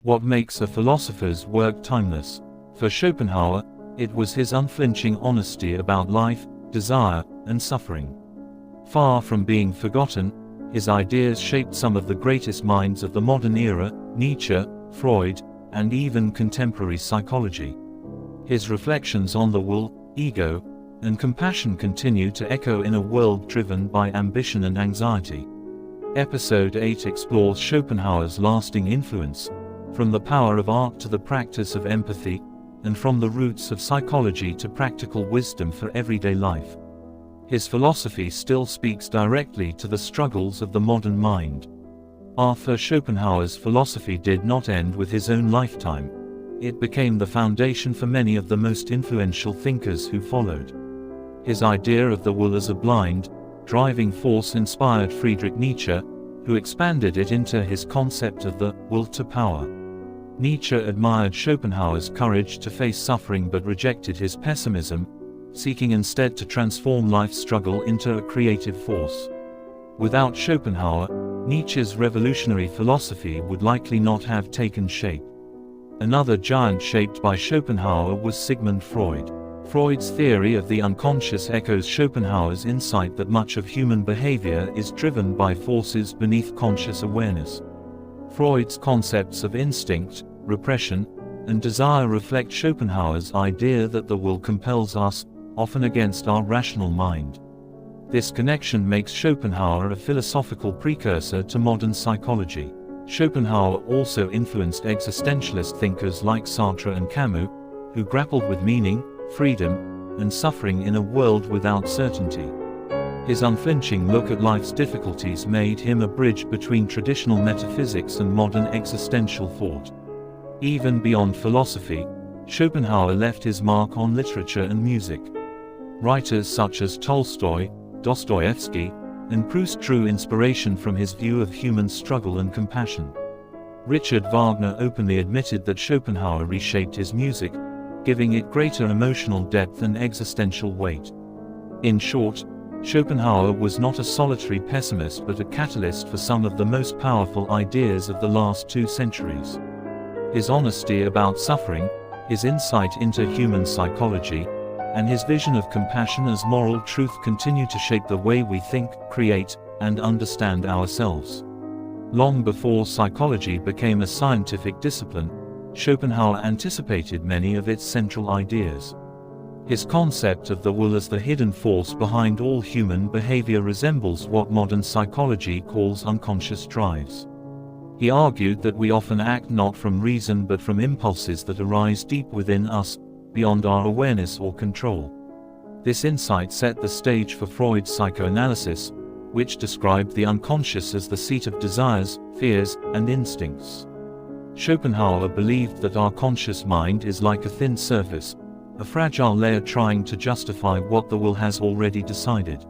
What makes a philosopher's work timeless? For Schopenhauer, it was his unflinching honesty about life, desire, and suffering. Far from being forgotten, his ideas shaped some of the greatest minds of the modern era: Nietzsche, Freud, and even contemporary psychology. His reflections on the will, ego, and compassion continue to echo in a world driven by ambition and anxiety. Episode 8 explores Schopenhauer's lasting influence, from the power of art to the practice of empathy, and from the roots of psychology to practical wisdom for everyday life. His philosophy still speaks directly to the struggles of the modern mind. Arthur Schopenhauer's philosophy did not end with his own lifetime. It became the foundation for many of the most influential thinkers who followed. His idea of the will as a blind, driving force inspired Friedrich Nietzsche, who expanded it into his concept of the will to power. Nietzsche admired Schopenhauer's courage to face suffering but rejected his pessimism, seeking instead to transform life's struggle into a creative force. Without Schopenhauer, Nietzsche's revolutionary philosophy would likely not have taken shape. Another giant shaped by Schopenhauer was Sigmund Freud. Freud's theory of the unconscious echoes Schopenhauer's insight that much of human behavior is driven by forces beneath conscious awareness. Freud's concepts of instinct, repression, and desire reflect Schopenhauer's idea that the will compels us, often against our rational mind. This connection makes Schopenhauer a philosophical precursor to modern psychology. Schopenhauer also influenced existentialist thinkers like Sartre and Camus, who grappled with meaning, freedom, and suffering in a world without certainty. His unflinching look at life's difficulties made him a bridge between traditional metaphysics and modern existential thought. Even beyond philosophy, Schopenhauer left his mark on literature and music. Writers such as Tolstoy, Dostoevsky, and Proust drew inspiration from his view of human struggle and compassion. Richard Wagner openly admitted that Schopenhauer reshaped his music, giving it greater emotional depth and existential weight. In short, Schopenhauer was not a solitary pessimist but a catalyst for some of the most powerful ideas of the last 2 centuries. His honesty about suffering, his insight into human psychology, and his vision of compassion as moral truth continue to shape the way we think, create, and understand ourselves. Long before psychology became a scientific discipline, Schopenhauer anticipated many of its central ideas. His concept of the will as the hidden force behind all human behavior resembles what modern psychology calls unconscious drives. He argued that we often act not from reason but from impulses that arise deep within us, beyond our awareness or control. This insight set the stage for Freud's psychoanalysis, which described the unconscious as the seat of desires, fears, and instincts. Schopenhauer believed that our conscious mind is like a thin surface, a fragile layer trying to justify what the will has already decided.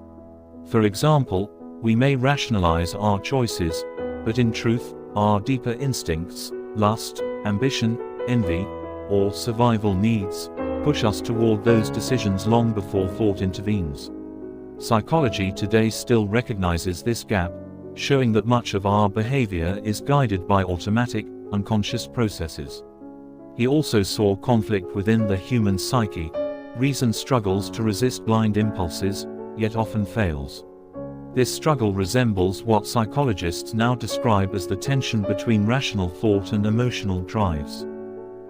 For example, we may rationalize our choices, but in truth, our deeper instincts, lust, ambition, envy, or survival needs, push us toward those decisions long before thought intervenes. Psychology today still recognizes this gap, showing that much of our behavior is guided by automatic, unconscious processes. He also saw conflict within the human psyche. Reason struggles to resist blind impulses, yet often fails. This struggle resembles what psychologists now describe as the tension between rational thought and emotional drives.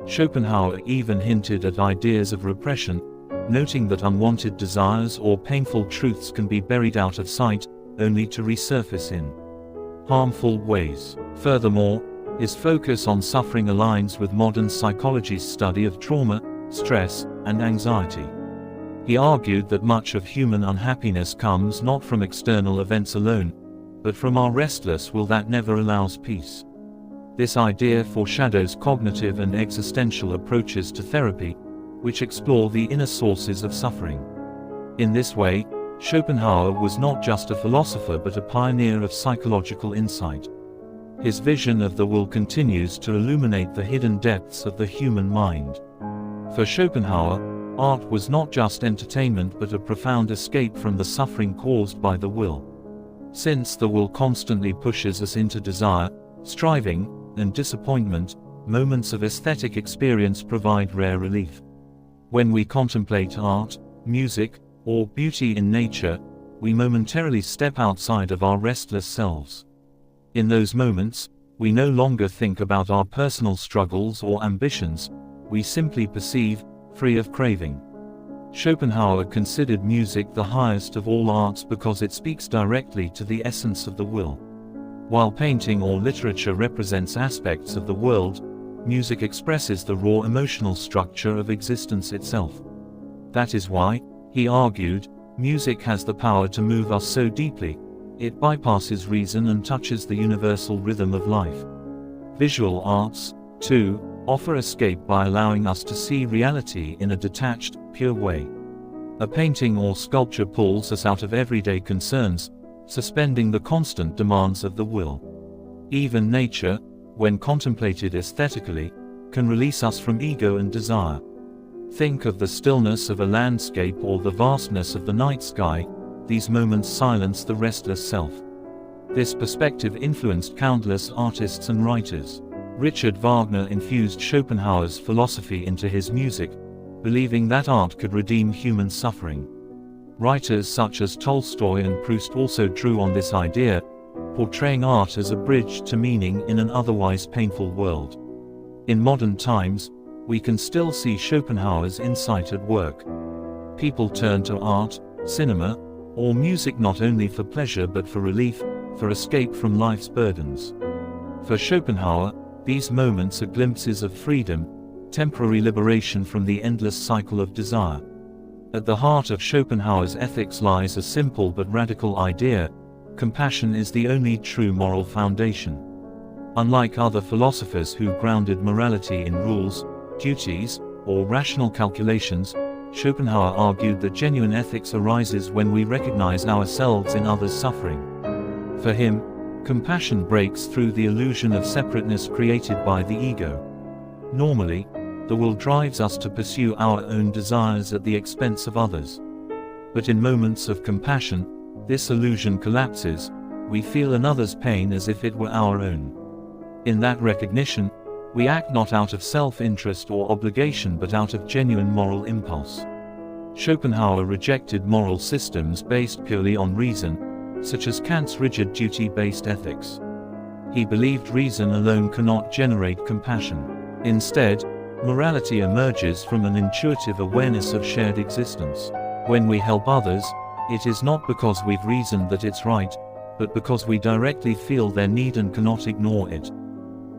Schopenhauer even hinted at ideas of repression, noting that unwanted desires or painful truths can be buried out of sight, only to resurface in harmful ways. Furthermore, his focus on suffering aligns with modern psychology's study of trauma, stress, and anxiety. He argued that much of human unhappiness comes not from external events alone, but from our restless will that never allows peace. This idea foreshadows cognitive and existential approaches to therapy, which explore the inner sources of suffering. In this way, Schopenhauer was not just a philosopher but a pioneer of psychological insight. His vision of the will continues to illuminate the hidden depths of the human mind. For Schopenhauer, art was not just entertainment but a profound escape from the suffering caused by the will. Since the will constantly pushes us into desire, striving, and disappointment, moments of aesthetic experience provide rare relief. When we contemplate art, music, or beauty in nature, we momentarily step outside of our restless selves. In those moments, we no longer think about our personal struggles or ambitions, we simply perceive, free of craving. Schopenhauer considered music the highest of all arts because it speaks directly to the essence of the will. While painting or literature represents aspects of the world, music expresses the raw emotional structure of existence itself. That is why, he argued, music has the power to move us so deeply, it bypasses reason and touches the universal rhythm of life. Visual arts, too, offer escape by allowing us to see reality in a detached, pure way. A painting or sculpture pulls us out of everyday concerns, suspending the constant demands of the will. Even nature, when contemplated aesthetically, can release us from ego and desire. Think of the stillness of a landscape or the vastness of the night sky, these moments silence the restless self. This perspective influenced countless artists and writers. Richard Wagner infused Schopenhauer's philosophy into his music, believing that art could redeem human suffering. Writers such as Tolstoy and Proust also drew on this idea, portraying art as a bridge to meaning in an otherwise painful world. In modern times, we can still see Schopenhauer's insight at work. People turn to art, cinema, or music not only for pleasure but for relief, for escape from life's burdens. For Schopenhauer, these moments are glimpses of freedom, temporary liberation from the endless cycle of desire. At the heart of Schopenhauer's ethics lies a simple but radical idea: compassion is the only true moral foundation. Unlike other philosophers who grounded morality in rules, duties, or rational calculations, Schopenhauer argued that genuine ethics arises when we recognize ourselves in others' suffering. For him, compassion breaks through the illusion of separateness created by the ego. Normally, the will drives us to pursue our own desires at the expense of others. But in moments of compassion, this illusion collapses, we feel another's pain as if it were our own. In that recognition, we act not out of self-interest or obligation but out of genuine moral impulse. Schopenhauer rejected moral systems based purely on reason, such as Kant's rigid duty-based ethics. He believed reason alone cannot generate compassion. Instead, morality emerges from an intuitive awareness of shared existence. When we help others, it is not because we've reasoned that it's right, but because we directly feel their need and cannot ignore it.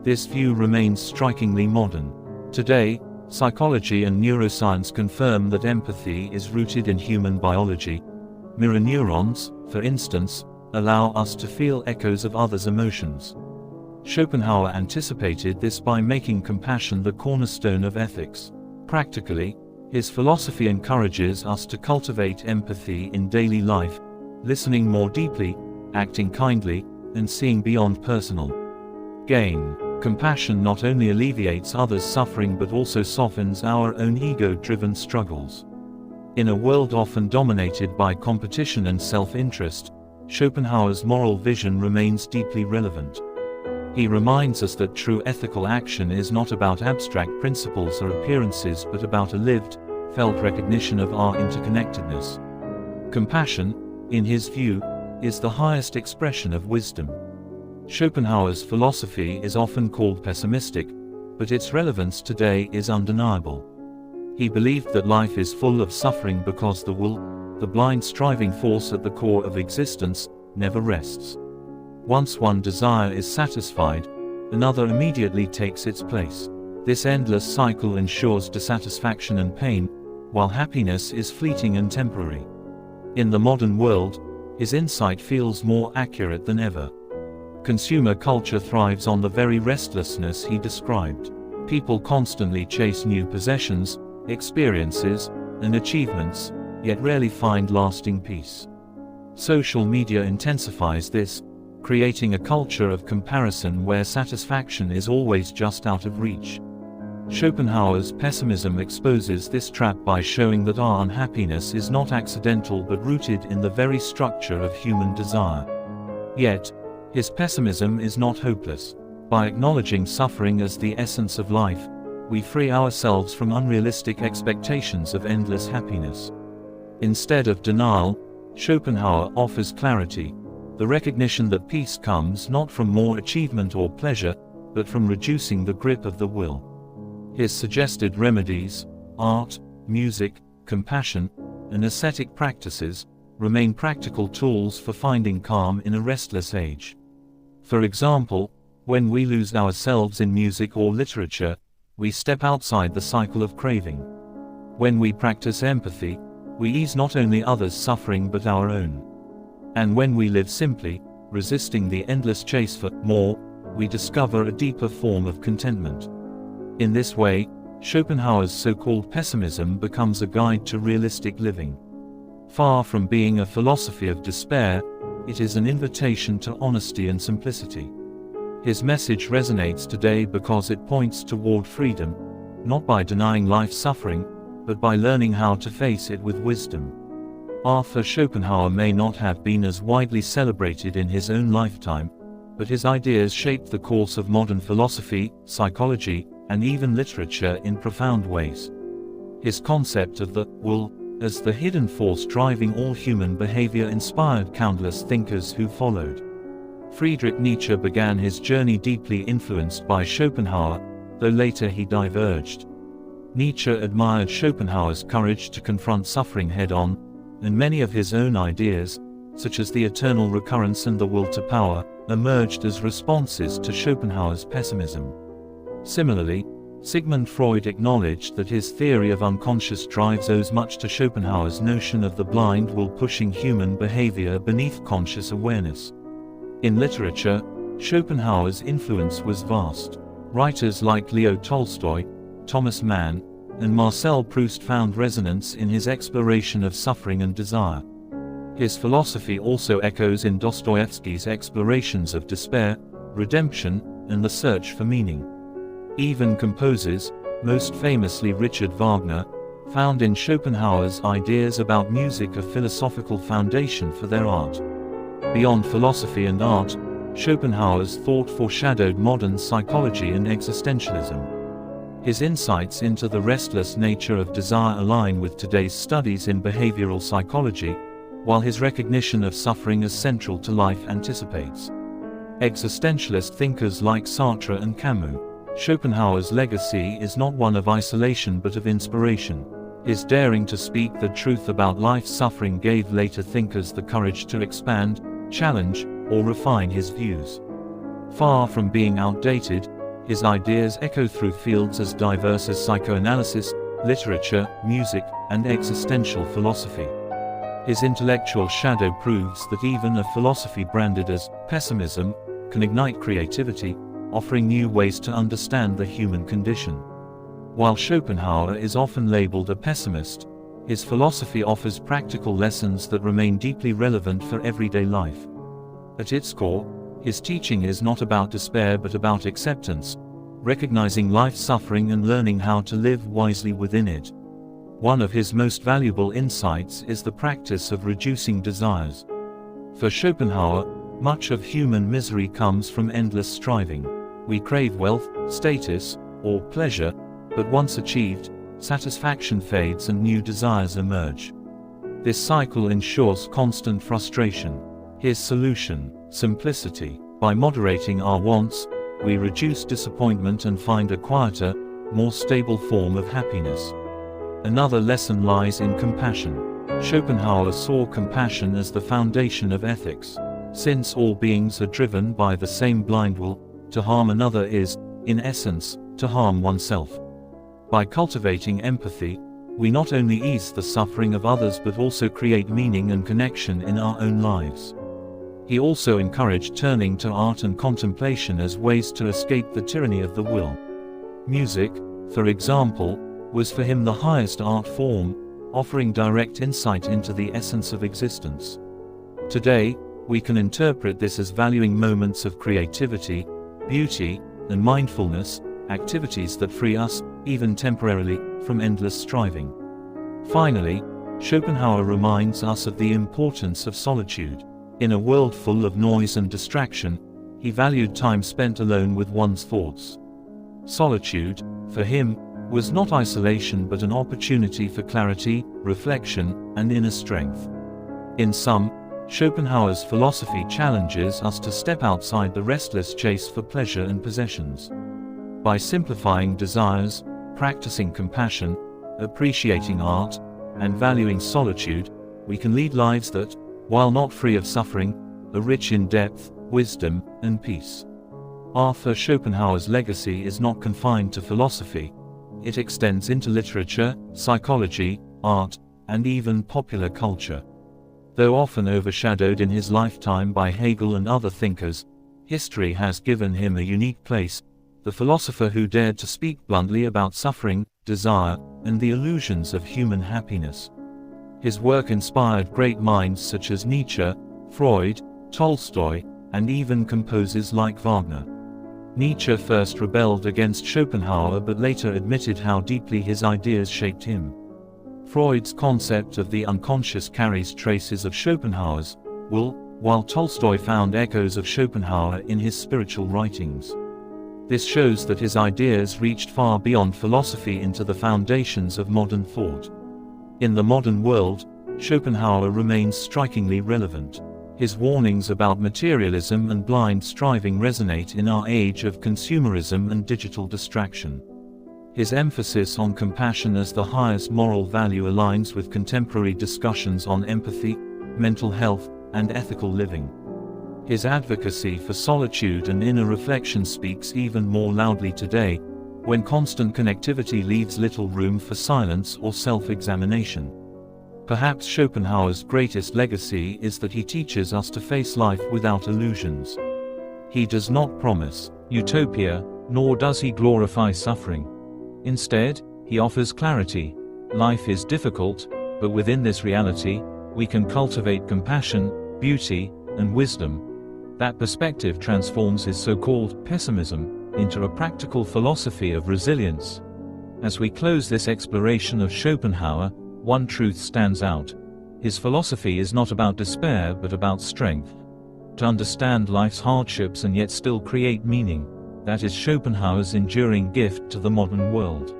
This view remains strikingly modern. Today, psychology and neuroscience confirm that empathy is rooted in human biology. Mirror neurons, for instance, allow us to feel echoes of others' emotions. Schopenhauer anticipated this by making compassion the cornerstone of ethics. Practically, his philosophy encourages us to cultivate empathy in daily life, listening more deeply, acting kindly, and seeing beyond personal gain. Compassion not only alleviates others' suffering but also softens our own ego-driven struggles. In a world often dominated by competition and self-interest, Schopenhauer's moral vision remains deeply relevant. He reminds us that true ethical action is not about abstract principles or appearances but about a lived, felt recognition of our interconnectedness. Compassion, in his view, is the highest expression of wisdom. Schopenhauer's philosophy is often called pessimistic, but its relevance today is undeniable. He believed that life is full of suffering because the will, the blind striving force at the core of existence, never rests. Once one desire is satisfied, another immediately takes its place. This endless cycle ensures dissatisfaction and pain, while happiness is fleeting and temporary. In the modern world, his insight feels more accurate than ever. Consumer culture thrives on the very restlessness he described. People constantly chase new possessions, experiences, and achievements, yet rarely find lasting peace. Social media intensifies this, creating a culture of comparison where satisfaction is always just out of reach. Schopenhauer's pessimism exposes this trap by showing that our unhappiness is not accidental but rooted in the very structure of human desire. Yet, his pessimism is not hopeless. By acknowledging suffering as the essence of life, we free ourselves from unrealistic expectations of endless happiness. Instead of denial, Schopenhauer offers clarity, the recognition that peace comes not from more achievement or pleasure, but from reducing the grip of the will. His suggested remedies, art, music, compassion, and ascetic practices, remain practical tools for finding calm in a restless age. For example, when we lose ourselves in music or literature, we step outside the cycle of craving. When we practice empathy, we ease not only others' suffering but our own. And when we live simply, resisting the endless chase for more, we discover a deeper form of contentment. In this way, Schopenhauer's so-called pessimism becomes a guide to realistic living. Far from being a philosophy of despair, it is an invitation to honesty and simplicity. His message resonates today because it points toward freedom, not by denying life's suffering, but by learning how to face it with wisdom. Arthur Schopenhauer may not have been as widely celebrated in his own lifetime, but his ideas shaped the course of modern philosophy, psychology, and even literature in profound ways. His concept of the will as the hidden force driving all human behavior inspired countless thinkers who followed. Friedrich Nietzsche began his journey deeply influenced by Schopenhauer, though later he diverged. Nietzsche admired Schopenhauer's courage to confront suffering head-on, and many of his own ideas, such as the eternal recurrence and the will to power, emerged as responses to Schopenhauer's pessimism. Similarly, Sigmund Freud acknowledged that his theory of unconscious drives owes much to Schopenhauer's notion of the blind will pushing human behavior beneath conscious awareness. In literature, Schopenhauer's influence was vast. Writers like Leo Tolstoy, Thomas Mann, and Marcel Proust found resonance in his exploration of suffering and desire. His philosophy also echoes in Dostoevsky's explorations of despair, redemption, and the search for meaning. Even composers, most famously Richard Wagner, found in Schopenhauer's ideas about music a philosophical foundation for their art. Beyond philosophy and art, Schopenhauer's thought foreshadowed modern psychology and existentialism. His insights into the restless nature of desire align with today's studies in behavioral psychology, while his recognition of suffering as central to life anticipates existentialist thinkers like Sartre and Camus. Schopenhauer's legacy is not one of isolation but of inspiration. His daring to speak the truth about life's suffering gave later thinkers the courage to expand, challenge, or refine his views. Far from being outdated, his ideas echo through fields as diverse as psychoanalysis, literature, music, and existential philosophy. His intellectual shadow proves that even a philosophy branded as pessimism can ignite creativity, offering new ways to understand the human condition. While Schopenhauer is often labeled a pessimist, his philosophy offers practical lessons that remain deeply relevant for everyday life. At its core, his teaching is not about despair but about acceptance, recognizing life's suffering and learning how to live wisely within it. One of his most valuable insights is the practice of reducing desires. For Schopenhauer, much of human misery comes from endless striving. We crave wealth, status, or pleasure, but once achieved, satisfaction fades and new desires emerge. This cycle ensures constant frustration. His solution: simplicity. By moderating our wants, we reduce disappointment and find a quieter, more stable form of happiness. Another lesson lies in compassion. Schopenhauer saw compassion as the foundation of ethics. Since all beings are driven by the same blind will, to harm another is, in essence, to harm oneself. By cultivating empathy, we not only ease the suffering of others but also create meaning and connection in our own lives. He also encouraged turning to art and contemplation as ways to escape the tyranny of the will. Music, for example, was for him the highest art form, offering direct insight into the essence of existence. Today, we can interpret this as valuing moments of creativity, beauty, and mindfulness, activities that free us, even temporarily, from endless striving. Finally, Schopenhauer reminds us of the importance of solitude. In a world full of noise and distraction, He valued time spent alone with one's thoughts. Solitude, for him, was not isolation but an opportunity for clarity, reflection, and inner strength. In sum, Schopenhauer's philosophy challenges us to step outside the restless chase for pleasure and possessions. By simplifying desires, practicing compassion, appreciating art, and valuing solitude, we can lead lives that, while not free of suffering, are rich in depth, wisdom, and peace. Arthur Schopenhauer's legacy is not confined to philosophy. It extends into literature, psychology, art, and even popular culture. Though often overshadowed in his lifetime by Hegel and other thinkers, history has given him a unique place, the philosopher who dared to speak bluntly about suffering, desire, and the illusions of human happiness. His work inspired great minds such as Nietzsche, Freud, Tolstoy, and even composers like Wagner. Nietzsche first rebelled against Schopenhauer but later admitted how deeply his ideas shaped him. Freud's concept of the unconscious carries traces of Schopenhauer's, while Tolstoy found echoes of Schopenhauer in his spiritual writings. This shows that his ideas reached far beyond philosophy into the foundations of modern thought. In the modern world, Schopenhauer remains strikingly relevant. His warnings about materialism and blind striving resonate in our age of consumerism and digital distraction. His emphasis on compassion as the highest moral value aligns with contemporary discussions on empathy, mental health, and ethical living. His advocacy for solitude and inner reflection speaks even more loudly today, when constant connectivity leaves little room for silence or self-examination. Perhaps Schopenhauer's greatest legacy is that he teaches us to face life without illusions. He does not promise utopia, nor does he glorify suffering. Instead, he offers clarity. Life is difficult, but within this reality, we can cultivate compassion, beauty, and wisdom. That perspective transforms his so-called pessimism into a practical philosophy of resilience. As we close this exploration of Schopenhauer, one truth stands out. His philosophy is not about despair but about strength. To understand life's hardships and yet still create meaning, that is Schopenhauer's enduring gift to the modern world.